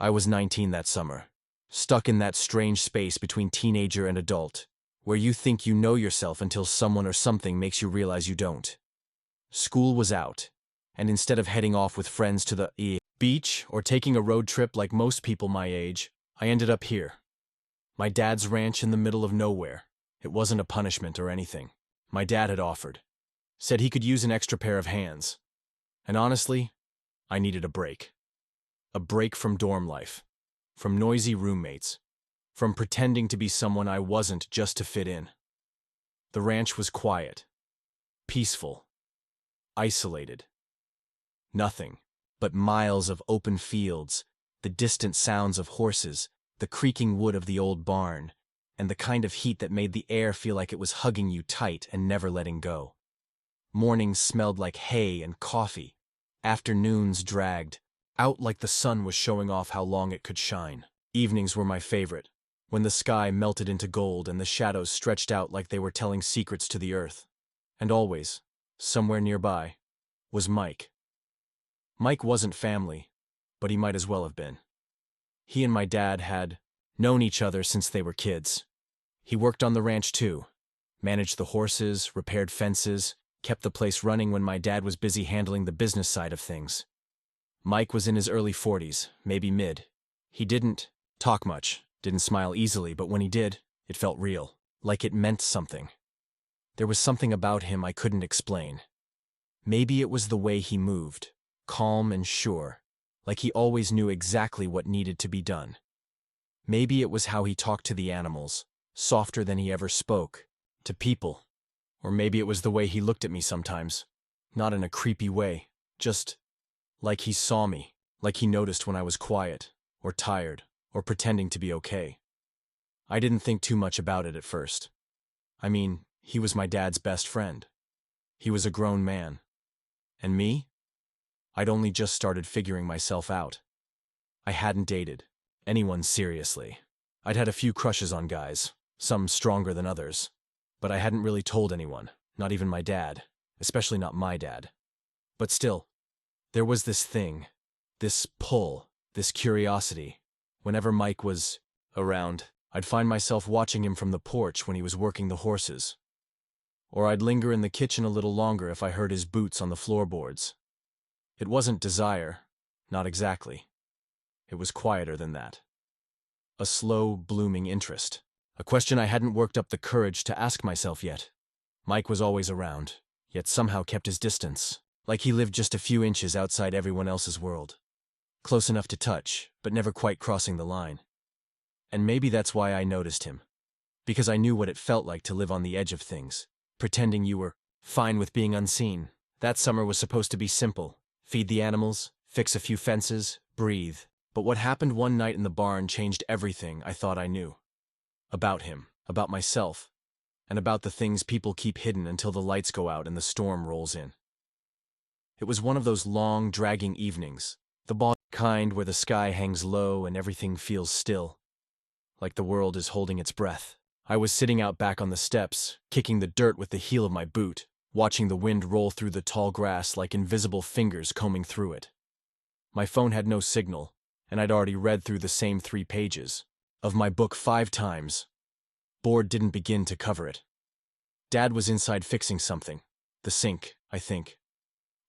I was 19 that summer, stuck in that strange space between teenager and adult, where you think you know yourself until someone or something makes you realize you don't. School was out, and instead of heading off with friends to the beach or taking a road trip like most people my age, I ended up here. My dad's ranch in the middle of nowhere. It wasn't a punishment or anything. My dad had offered. Said he could use an extra pair of hands. And honestly, I needed a break. A break from dorm life, from noisy roommates, from pretending to be someone I wasn't just to fit in. The ranch was quiet, peaceful, isolated. Nothing but miles of open fields, the distant sounds of horses, the creaking wood of the old barn, and the kind of heat that made the air feel like it was hugging you tight and never letting go. Mornings smelled like hay and coffee. Afternoons dragged out like the sun was showing off how long it could shine. Evenings were my favorite, when the sky melted into gold and the shadows stretched out like they were telling secrets to the earth. And always, somewhere nearby, was Mike. Mike wasn't family, but he might as well have been. He and my dad had known each other since they were kids. He worked on the ranch too, managed the horses, repaired fences, kept the place running when my dad was busy handling the business side of things. Mike was in his early 40s, maybe mid. He didn't talk much, didn't smile easily, but when he did, it felt real, like it meant something. There was something about him I couldn't explain. Maybe it was the way he moved, calm and sure, like he always knew exactly what needed to be done. Maybe it was how he talked to the animals, softer than he ever spoke, to people. Or maybe it was the way he looked at me sometimes, not in a creepy way, just like he saw me, like he noticed when I was quiet, or tired, or pretending to be okay. I didn't think too much about it at first. I mean, he was my dad's best friend. He was a grown man. And me? I'd only just started figuring myself out. I hadn't dated anyone seriously. I'd had a few crushes on guys, some stronger than others, but I hadn't really told anyone, not even my dad, especially not my dad. But still, there was this thing, this pull, this curiosity. Whenever Mike was around, I'd find myself watching him from the porch when he was working the horses. Or I'd linger in the kitchen a little longer if I heard his boots on the floorboards. It wasn't desire, not exactly. It was quieter than that. A slow, blooming interest. A question I hadn't worked up the courage to ask myself yet. Mike was always around, yet somehow kept his distance, like he lived just a few inches outside everyone else's world. Close enough to touch, but never quite crossing the line. And maybe that's why I noticed him. Because I knew what it felt like to live on the edge of things, pretending you were fine with being unseen. That summer was supposed to be simple. Feed the animals, fix a few fences, breathe. But what happened one night in the barn changed everything I thought I knew. About him, about myself, and about the things people keep hidden until the lights go out and the storm rolls in. It was one of those long, dragging evenings, the kind where the sky hangs low and everything feels still, like the world is holding its breath. I was sitting out back on the steps, kicking the dirt with the heel of my boot, watching the wind roll through the tall grass like invisible fingers combing through it. My phone had no signal, and I'd already read through the same 3 pages of my book 5 times. Board didn't begin to cover it. Dad was inside fixing something. The sink, I think.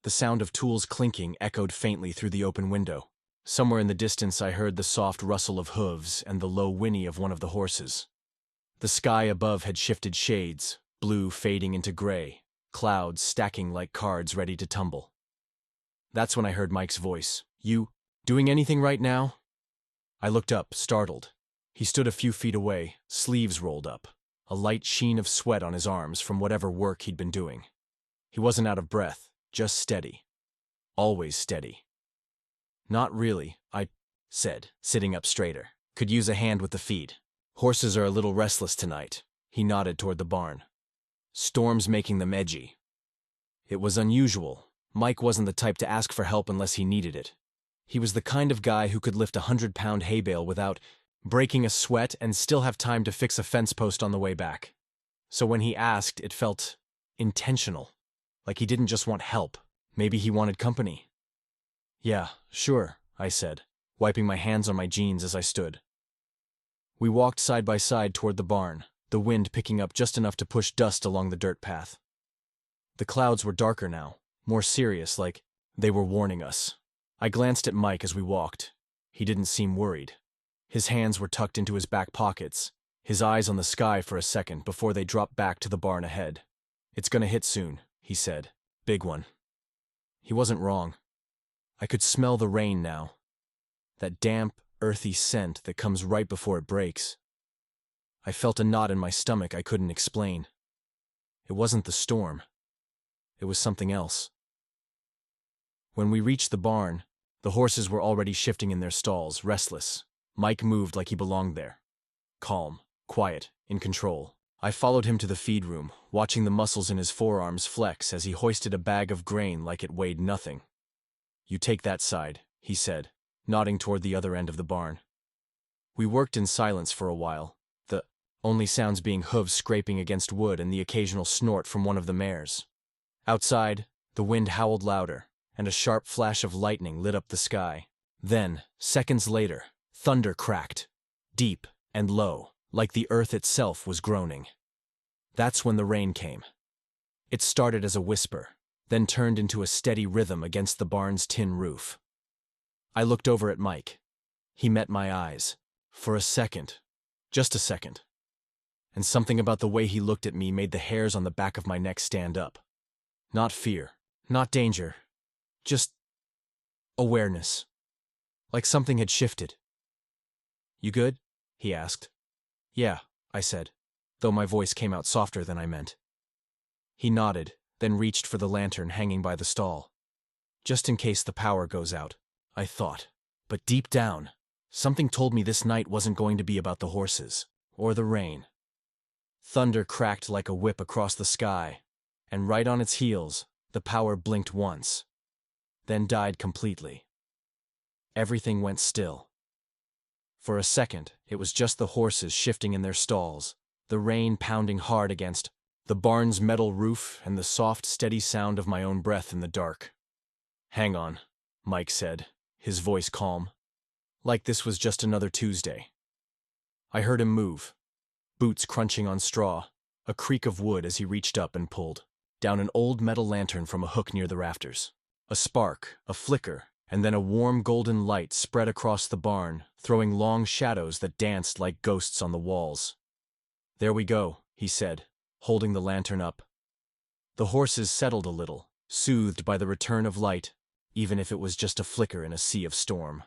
The sound of tools clinking echoed faintly through the open window. Somewhere in the distance I heard the soft rustle of hooves and the low whinny of one of the horses. The sky above had shifted shades, blue fading into gray, clouds stacking like cards ready to tumble. That's when I heard Mike's voice. "You doing anything right now?" I looked up, startled. He stood a few feet away, sleeves rolled up, a light sheen of sweat on his arms from whatever work he'd been doing. He wasn't out of breath, just steady. Always steady. "Not really," I said, sitting up straighter. "Could use a hand with the feed. Horses are a little restless tonight." He nodded toward the barn. "Storm's making them edgy." It was unusual. Mike wasn't the type to ask for help unless he needed it. He was the kind of guy who could lift a 100-pound hay bale without breaking a sweat and still have time to fix a fence post on the way back. So when he asked, it felt intentional, like he didn't just want help. Maybe he wanted company. "Yeah, sure," I said. wiping my hands on my jeans as I stood. We walked side by side toward the barn, the wind picking up just enough to push dust along the dirt path. The clouds were darker now, more serious, like they were warning us. I glanced at Mike as we walked. He didn't seem worried. His hands were tucked into his back pockets, his eyes on the sky for a second before they dropped back to the barn ahead. "It's gonna hit soon," he said. "Big one." He wasn't wrong. I could smell the rain now. That damp, earthy scent that comes right before it breaks. I felt a knot in my stomach I couldn't explain. It wasn't the storm. It was something else. When we reached the barn, the horses were already shifting in their stalls, restless. Mike moved like he belonged there. Calm, quiet, in control. I followed him to the feed room, watching the muscles in his forearms flex as he hoisted a bag of grain like it weighed nothing. "You take that side," he said, nodding toward the other end of the barn. We worked in silence for a while, the only sounds being hooves scraping against wood and the occasional snort from one of the mares. Outside, the wind howled louder, and a sharp flash of lightning lit up the sky. Then, seconds later, thunder cracked, deep and low, like the earth itself was groaning. That's when the rain came. It started as a whisper, then turned into a steady rhythm against the barn's tin roof. I looked over at Mike. He met my eyes. For a second. Just a second. And something about the way he looked at me made the hairs on the back of my neck stand up. Not fear, not danger, just awareness. Like something had shifted. "You good?" he asked. "Yeah," I said, though my voice came out softer than I meant. He nodded, then reached for the lantern hanging by the stall. Just in case the power goes out, I thought. But deep down, something told me this night wasn't going to be about the horses, or the rain. Thunder cracked like a whip across the sky, and right on its heels, the power blinked once, then died completely. Everything went still. For a second, it was just the horses shifting in their stalls, the rain pounding hard against the barn's metal roof and the soft, steady sound of my own breath in the dark. "Hang on," Mike said, his voice calm, like this was just another Tuesday. I heard him move, boots crunching on straw, a creak of wood as he reached up and pulled down an old metal lantern from a hook near the rafters. A spark, a flicker, and then a warm golden light spread across the barn, throwing long shadows that danced like ghosts on the walls. "There we go," he said, holding the lantern up. The horses settled a little, soothed by the return of light, even if it was just a flicker in a sea of storm.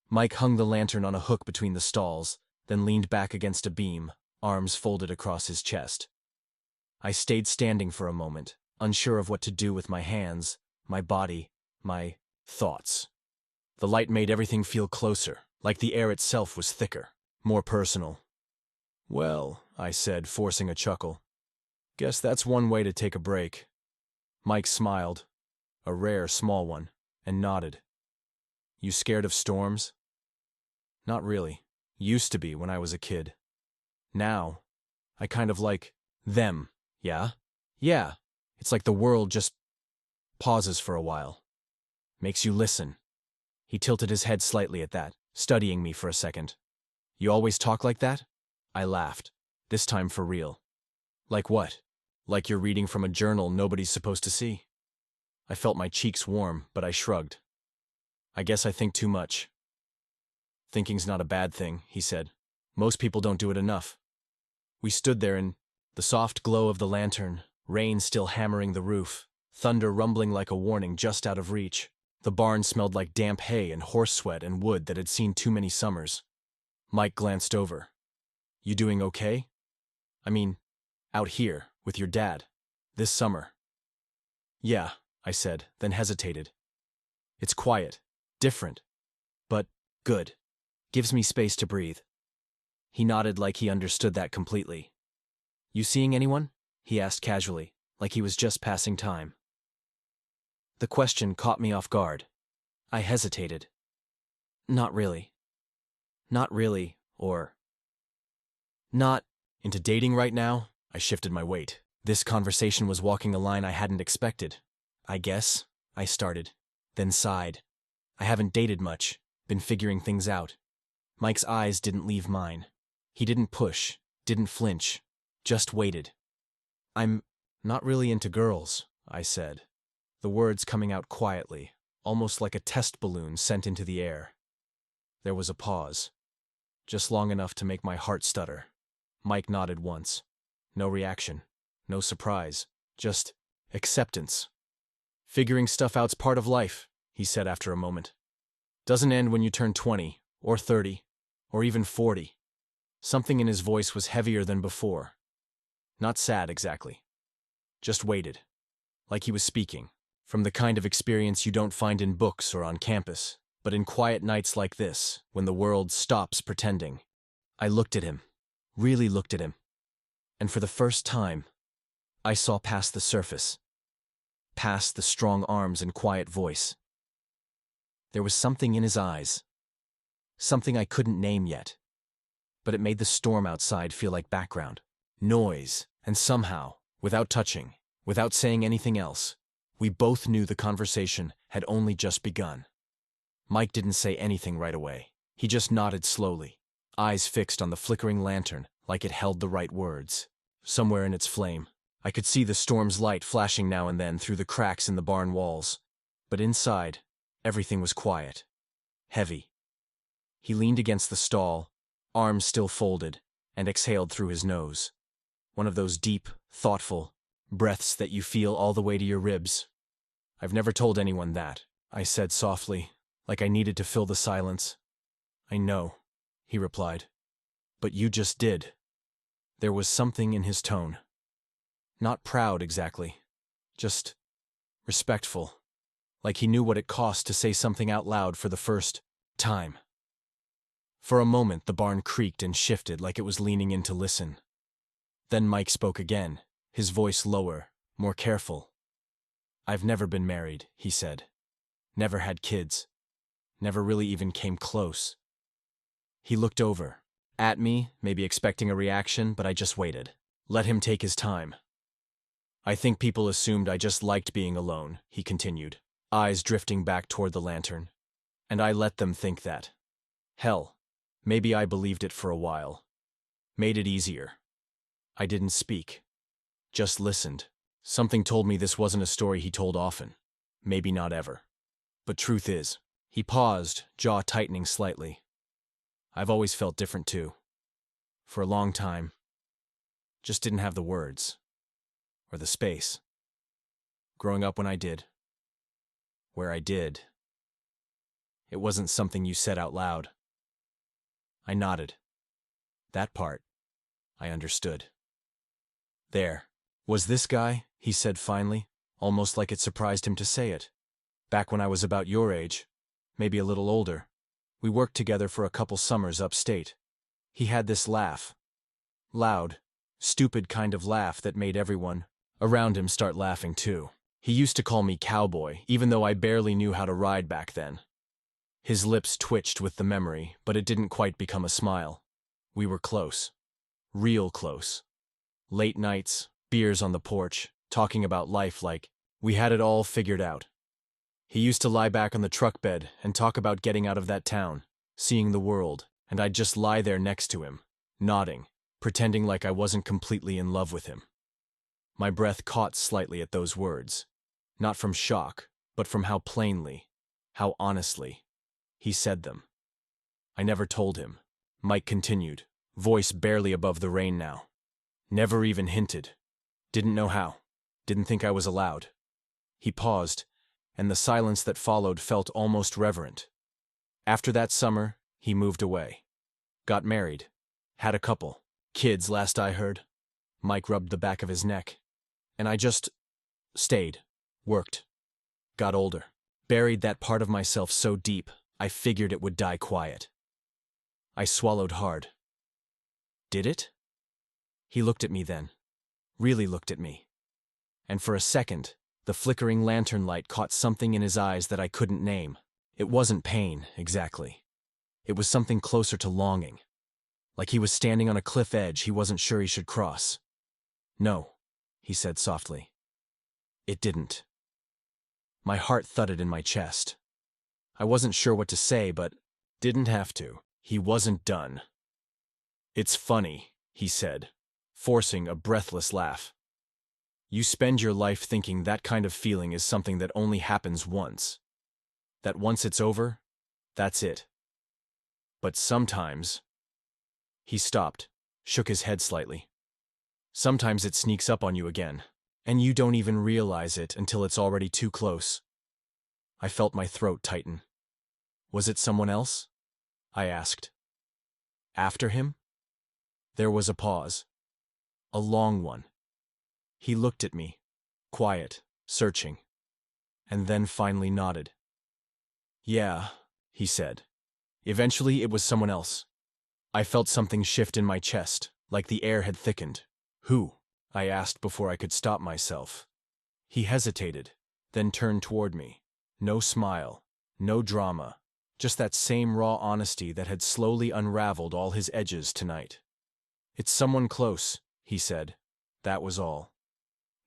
Mike hung the lantern on a hook between the stalls, then leaned back against a beam, arms folded across his chest. I stayed standing for a moment, unsure of what to do with my hands, my body, my thoughts. The light made everything feel closer, like the air itself was thicker, more personal. "Well," I said, forcing a chuckle, "guess that's one way to take a break." Mike smiled, a rare small one, and nodded. "You scared of storms?" "Not really. Used to be when I was a kid. Now, I kind of like them, yeah? Yeah, it's like the world just pauses for a while. Makes you listen." He tilted his head slightly at that, studying me for a second. "You always talk like that?" I laughed, this time for real. "Like what? Like you're reading from a journal nobody's supposed to see?" I felt my cheeks warm, but I shrugged. "I guess I think too much." "Thinking's not a bad thing," he said. "Most people don't do it enough." We stood there in the soft glow of the lantern, rain still hammering the roof, thunder rumbling like a warning just out of reach. The barn smelled like damp hay and horse sweat and wood that had seen too many summers. Mike glanced over. "You doing okay? I mean, out here, with your dad, this summer." "Yeah," I said, then hesitated. "It's quiet, different, but good. Gives me space to breathe." He nodded like he understood that completely. "You seeing anyone?" he asked casually, like he was just passing time. The question caught me off guard. I hesitated. Not really. Not really, or... Not into dating right now? I shifted my weight. This conversation was walking a line I hadn't expected. "I guess," I started, then sighed. "I haven't dated much, Been figuring things out. Mike's eyes didn't leave mine. He didn't push, didn't flinch, just waited. I'm not really into girls, I said, the words coming out quietly, almost like a test balloon sent into the air. There was a pause, just long enough to make my heart stutter. Mike nodded once. No reaction, no surprise, just acceptance. Figuring stuff out's part of life, he said after a moment. Doesn't end when you turn 20, or 30, or even 40. Something in his voice was heavier than before. Not sad exactly. Just waited. Like he was speaking. From the kind of experience you don't find in books or on campus, but in quiet nights like this, when the world stops pretending. I looked at him. Really looked at him. And for the first time, I saw past the surface. Past the strong arms and quiet voice. There was something in his eyes. Something I couldn't name yet. But it made the storm outside feel like background. Noise. And somehow, without touching, without saying anything else, we both knew the conversation had only just begun. Mike didn't say anything right away. He just nodded slowly, eyes fixed on the flickering lantern like it held the right words. Somewhere in its flame, I could see the storm's light flashing now and then through the cracks in the barn walls. But inside, everything was quiet. Heavy. He leaned against the stall, arms still folded, and exhaled through his nose. One of those deep, thoughtful breaths that you feel all the way to your ribs. I've never told anyone that, I said softly, like I needed to fill the silence. I know, he replied. But you just did. There was something in his tone. Not proud exactly, just respectful, like he knew what it cost to say something out loud for the first time. For a moment the barn creaked and shifted like it was leaning in to listen. Then Mike spoke again, his voice lower, more careful. I've never been married, he said. Never had kids. Never really even came close. He looked over, at me, maybe expecting a reaction, but I just waited. Let him take his time. I think people assumed I just liked being alone, he continued, eyes drifting back toward the lantern. And I let them think that. Hell, maybe I believed it for a while. Made it easier. I didn't speak. Just listened. Something told me this wasn't a story he told often. Maybe not ever. But truth is, he paused, jaw tightening slightly. I've always felt different too. For a long time. Just didn't have the words. Or the space. Growing up when I did. Where I did. It wasn't something you said out loud. I nodded. That part, I understood. There. Was this guy, he said finally, almost like it surprised him to say it. Back when I was about your age, maybe a little older. We worked together for a couple summers upstate. He had this laugh. Loud, stupid kind of laugh that made everyone around him start laughing too. He used to call me cowboy, even though I barely knew how to ride back then. His lips twitched with the memory, but it didn't quite become a smile. We were close. Real close. Late nights, beers on the porch, talking about life like we had it all figured out. He used to lie back on the truck bed and talk about getting out of that town, seeing the world, and I'd just lie there next to him, nodding, pretending like I wasn't completely in love with him. My breath caught slightly at those words, not from shock, but from how plainly, how honestly, he said them. I never told him, Mike continued, voice barely above the rain now. Never even hinted. Didn't know how. Didn't think I was allowed. He paused, and the silence that followed felt almost reverent. After that summer, he moved away. Got married. Had a couple. Kids, last I heard. Mike rubbed the back of his neck. And I just stayed. Worked. Got older. Buried that part of myself so deep, I figured it would die quiet. I swallowed hard. Did it? He looked at me then. Really looked at me. And for a second, the flickering lantern light caught something in his eyes that I couldn't name. It wasn't pain, exactly. It was something closer to longing. Like he was standing on a cliff edge he wasn't sure he should cross. No, he said softly. It didn't. My heart thudded in my chest. I wasn't sure what to say, but Didn't have to. He wasn't done. It's funny, he said, forcing a breathless laugh. You spend your life thinking that kind of feeling is something that only happens once. That once it's over, that's it. But sometimes... He stopped, shook his head slightly. Sometimes it sneaks up on you again, and you don't even realize it until it's already too close. I felt my throat tighten. Was it someone else? I asked. After him? There was a pause. A long one. He looked at me, quiet, searching, and then finally nodded. Yeah, he said. Eventually it was someone else. I felt something shift in my chest, like the air had thickened. Who? I asked before I could stop myself. He hesitated, then turned toward me. No smile, no drama, just that same raw honesty that had slowly unraveled all his edges tonight. It's someone close, he said. That was all.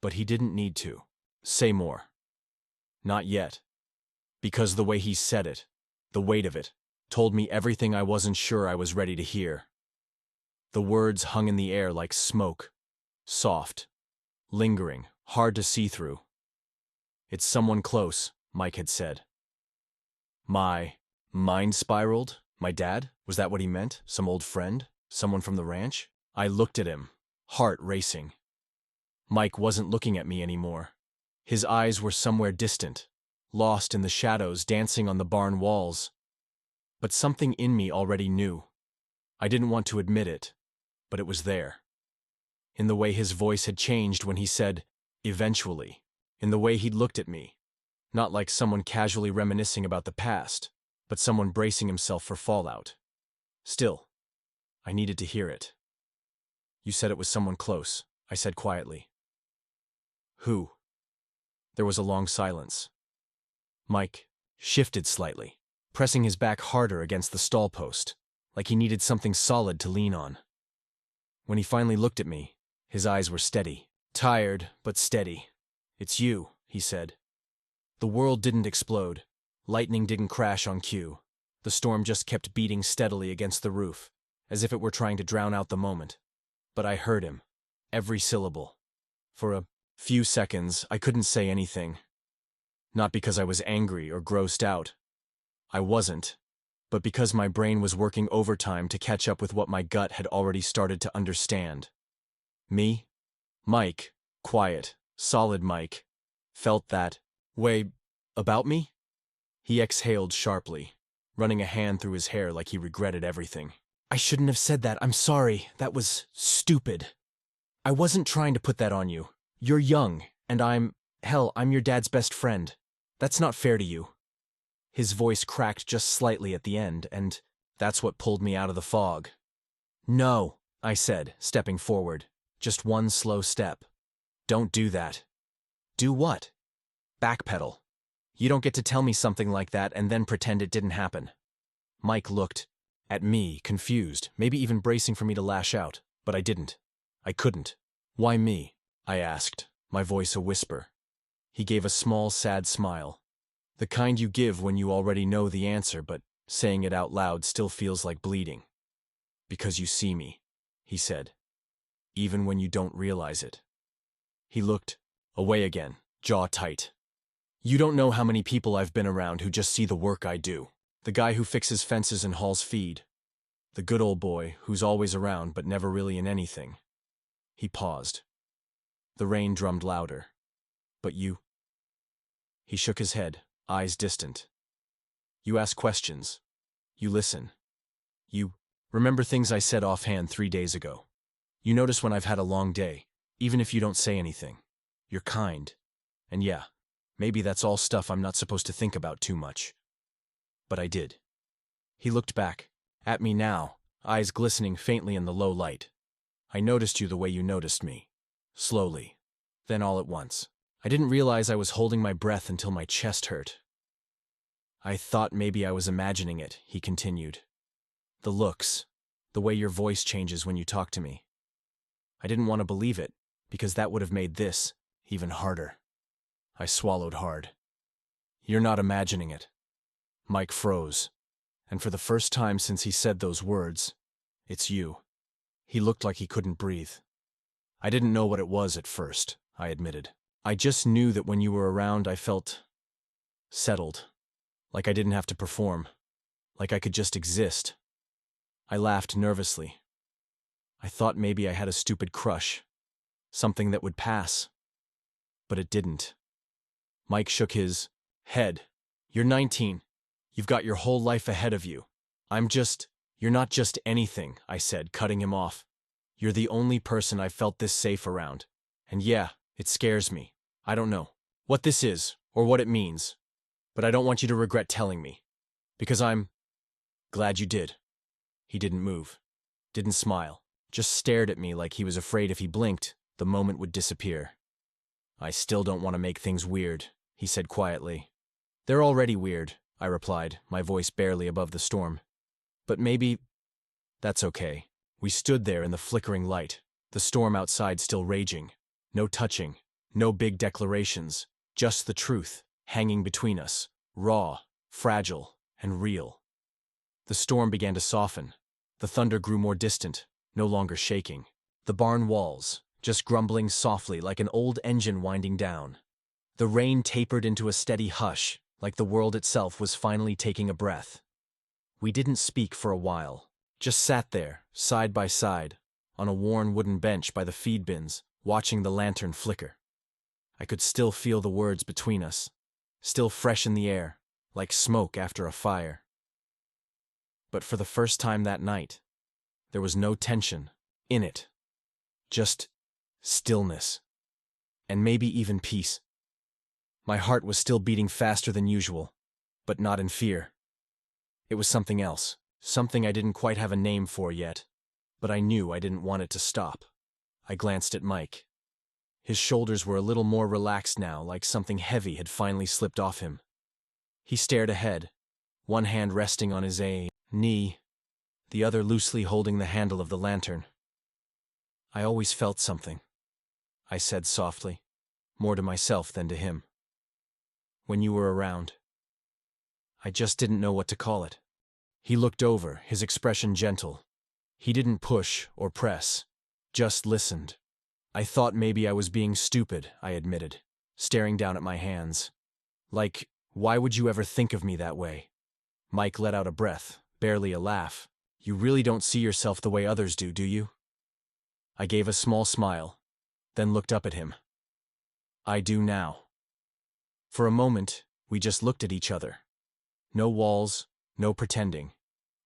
But he didn't need to say more. Not yet. Because the way he said it, the weight of it, told me everything I wasn't sure I was ready to hear. The words hung in the air like smoke, soft, lingering, hard to see through. It's someone close, Mike had said. My mind spiraled? My dad? Was that what he meant? Some old friend? Someone from the ranch? I looked at him, heart racing. Mike wasn't looking at me anymore. His eyes were somewhere distant, lost in the shadows dancing on the barn walls. But something in me already knew. I didn't want to admit it, but it was there. In the way his voice had changed when he said, eventually. In the way he'd looked at me. Not like someone casually reminiscing about the past, but someone bracing himself for fallout. Still, I needed to hear it. You said it was someone close, I said quietly. Who? There was a long silence. Mike shifted slightly, pressing his back harder against the stall post, like he needed something solid to lean on. When he finally looked at me, his eyes were steady, tired but steady. It's you, he said. The world didn't explode. Lightning didn't crash on cue. The storm just kept beating steadily against the roof, as if it were trying to drown out the moment. But I heard him, every syllable. For a few seconds, I couldn't say anything. Not because I was angry or grossed out. I wasn't. But because my brain was working overtime to catch up with what my gut had already started to understand. Me? Mike, quiet, solid Mike, felt that way about me? He exhaled sharply, running a hand through his hair like he regretted everything. I shouldn't have said that. I'm sorry. That was stupid. I wasn't trying to put that on you. You're young, and I'm your dad's best friend. That's not fair to you. His voice cracked just slightly at the end, and that's what pulled me out of the fog. No, I said, stepping forward. Just one slow step. Don't do that. Do what? Backpedal. You don't get to tell me something like that and then pretend it didn't happen. Mike looked at me, confused, maybe even bracing for me to lash out, but I didn't. I couldn't. Why me? I asked, my voice a whisper. He gave a small, sad smile. The kind you give when you already know the answer, but saying it out loud still feels like bleeding. Because you see me, he said. Even when you don't realize it. He looked away again, jaw tight. You don't know how many people I've been around who just see the work I do. The guy who fixes fences and hauls feed. The good old boy who's always around but never really in anything. He paused. The rain drummed louder. But you? He shook his head, eyes distant. You ask questions. You listen. You remember things I said offhand 3 days ago. You notice when I've had a long day, even if you don't say anything. You're kind. And yeah, maybe that's all stuff I'm not supposed to think about too much. But I did. He looked back, at me now, eyes glistening faintly in the low light. I noticed you the way you noticed me. Slowly. Then all at once. I didn't realize I was holding my breath until my chest hurt. I thought maybe I was imagining it, he continued. The looks, the way your voice changes when you talk to me. I didn't want to believe it, because that would have made this even harder. I swallowed hard. You're not imagining it. Mike froze, And for the first time since he said those words, it's you. He looked like he couldn't breathe. I didn't know what it was at first, I admitted. I just knew that when you were around I felt settled, like I didn't have to perform, like I could just exist. I laughed nervously. I thought maybe I had a stupid crush, something that would pass. But it didn't. Mike shook his head. You're 19. You've got your whole life ahead of you. You're not just anything, I said, cutting him off. You're the only person I've felt this safe around. And yeah, it scares me. I don't know what this is or what it means, but I don't want you to regret telling me. Because I'm glad you did. He didn't move, didn't smile, just stared at me like he was afraid if he blinked, the moment would disappear. I still don't want to make things weird, he said quietly. They're already weird, I replied, my voice barely above the storm. But maybe that's okay. We stood there in the flickering light, the storm outside still raging. No touching, no big declarations, just the truth, hanging between us, raw, fragile, and real. The storm began to soften. The thunder grew more distant, no longer shaking. The barn walls, just grumbling softly like an old engine winding down. The rain tapered into a steady hush, like the world itself was finally taking a breath. We didn't speak for a while, just sat there, side by side, on a worn wooden bench by the feed bins, watching the lantern flicker. I could still feel the words between us, still fresh in the air, like smoke after a fire. But for the first time that night, there was no tension in it. Just stillness. And maybe even peace. My heart was still beating faster than usual, but not in fear. It was something else, something I didn't quite have a name for yet, but I knew I didn't want it to stop. I glanced at Mike. His shoulders were a little more relaxed now, like something heavy had finally slipped off him. He stared ahead, one hand resting on his knee, the other loosely holding the handle of the lantern. I always felt something, I said softly, more to myself than to him. When you were around. I just didn't know what to call it. He looked over, his expression gentle. He didn't push or press, just listened. I thought maybe I was being stupid, I admitted, staring down at my hands. Like, why would you ever think of me that way? Mike let out a breath, barely a laugh. You really don't see yourself the way others do you? I gave a small smile, then looked up at him. I do now. For a moment, we just looked at each other. No walls, no pretending.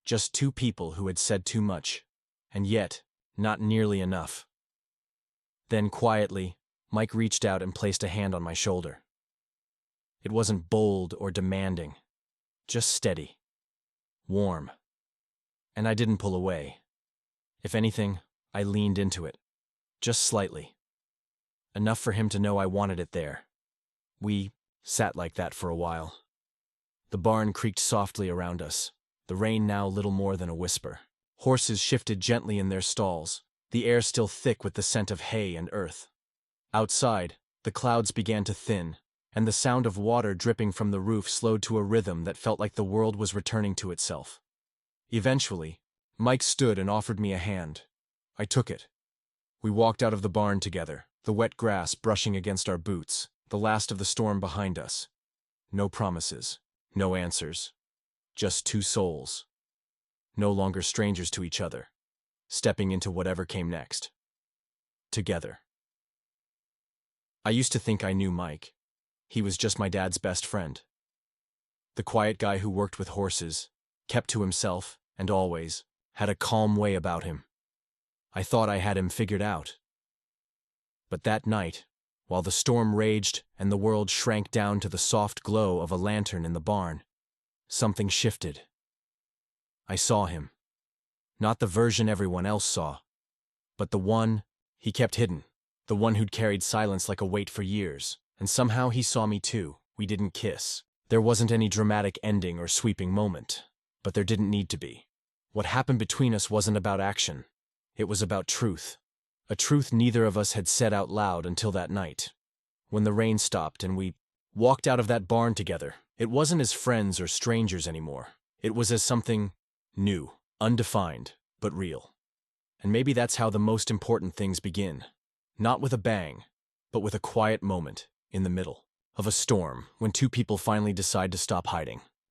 Just two people who had said too much, and yet, not nearly enough. Then quietly, Mike reached out and placed a hand on my shoulder. It wasn't bold or demanding, just steady, warm. And I didn't pull away. If anything, I leaned into it, just slightly. Enough for him to know I wanted it there. We sat like that for a while. The barn creaked softly around us, the rain now little more than a whisper. Horses shifted gently in their stalls, the air still thick with the scent of hay and earth. Outside, the clouds began to thin, and the sound of water dripping from the roof slowed to a rhythm that felt like the world was returning to itself. Eventually, Mike stood and offered me a hand. I took it. We walked out of the barn together, the wet grass brushing against our boots, the last of the storm behind us. No promises, no answers. Just two souls. No longer strangers to each other, stepping into whatever came next. Together. I used to think I knew Mike. He was just my dad's best friend. The quiet guy who worked with horses, kept to himself, and always had a calm way about him. I thought I had him figured out. But that night, while the storm raged and the world shrank down to the soft glow of a lantern in the barn, something shifted. I saw him. Not the version everyone else saw, but the one he kept hidden, the one who'd carried silence like a weight for years, and somehow he saw me too. We didn't kiss. There wasn't any dramatic ending or sweeping moment, but there didn't need to be. What happened between us wasn't about action. It was about truth. A truth neither of us had said out loud until that night. When the rain stopped and we walked out of that barn together, it wasn't as friends or strangers anymore. It was as something new, undefined, but real. And maybe that's how the most important things begin. Not with a bang, but with a quiet moment in the middle of a storm when two people finally decide to stop hiding.